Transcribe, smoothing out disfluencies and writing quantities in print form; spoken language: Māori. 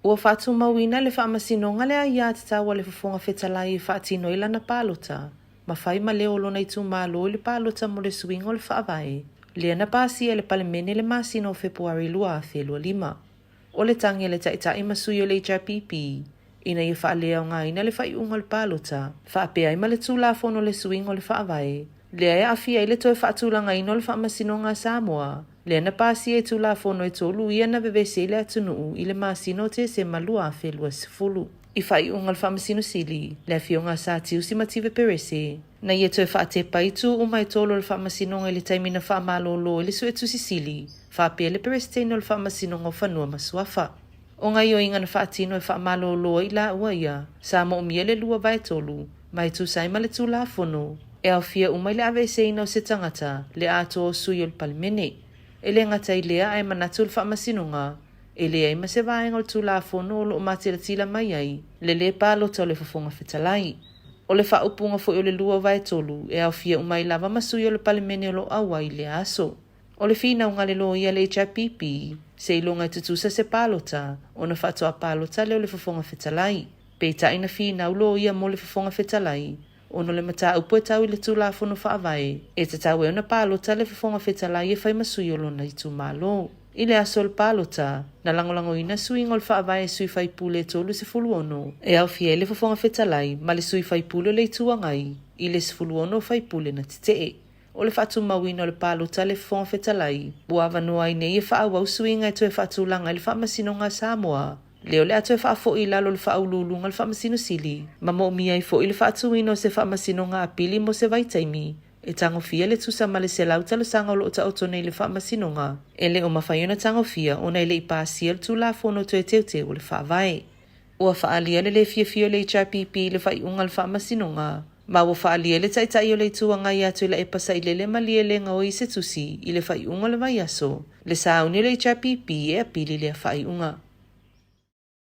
Ua whaatu mawina le whaamasinonga le aia te tawa le fufonga whetalai whaatino ila na pālota. Ma whai ma leo lona i tu mālo le pālota mo le suingo le whaavai. Lea na pāsia le palemene le masino Februari lua a whelua lima. O le tangi le taitai masuyo le HRPP. Ina i whaalea o ngā ina le whai unga le pālota. Whaapea ima le tūlafono le suingo le whaavai. Lea e awhia i le toe whaatulanga ino le whaamasinonga Samoa. Lea na pāsia e tūlafono e tolu ia na vevese le atunuu i le masino te se malua a whelua sifulu. I whai unga le whaamasino sili, le fionga sa tiu si mative perese. Na ia toe whaate paitu o mai tolo le whaamasinonga i le taimina whaamalolo i le suetu sisili. Whaapea le perese teino le whaamasinonga o whanua masuafa. O ngai o inga na whaatino e whaamalolo i la ua ia, sa mo umia le lua vai tolu, mai tu saima le tūlafono. E au fia umai le avese ina o se tangata, le ato o sui o le palimene. E le ngata i lea ai manatu le whaamasinonga. E lea ima se vaenga o le tūlafono o lo matila tila mai ai, le pālota o le fofonga whetalai. O le whaupunga fo o le lua vai tolu, e au fia umai lava masui o le palimene o lo awa i le aso. O le fina unga le lo ia le HRPP, se ilonga i tutusa se pālota, o na whatoa pālota leo le fofonga whetalai. Peita ina fina ulo ia mo le fofonga whetalai, ono le mata upo e tau i le tūlafono whaavai, e te tau e ona pālota le fofonga whetalai e whai masui o lona i tu malo. I le aso le pālota, na langolango ina sui ngol whaavai e sui whai pule tolu se fulu ono, e au fie le fofonga whetalai, ma le sui whai pule le tuangai, i le se fulu ono whai pule na titee. O le whatu mawina o le pālota le fofonga whetalai, buava noa i nei e whaawau suinga e toe whatu langa i le whaamasinonga Samoa. Leo le atoe whaafo i lalo le whaaululunga le whaamasino sili, ma mo mia i fo i le whaatuino se whaamasinonga a pili mo se vaitaimi, e tango fia le tusa ma le se lauta le sanga o lo ta otone i le whaamasinonga, e le o mawhaiona tango fia o nei le i pāsia le tūlafono toe teuteu o le whaavai. Ua whaalia le fia le HRPP le whaiunga le whaamasinonga, ma ua whaalia le taitai o le tuanga i atu le e pasa i le malie le ngau i se tusi i le whaiunga le vai aso, le sauni le HRPP e a pili le a whaiunga.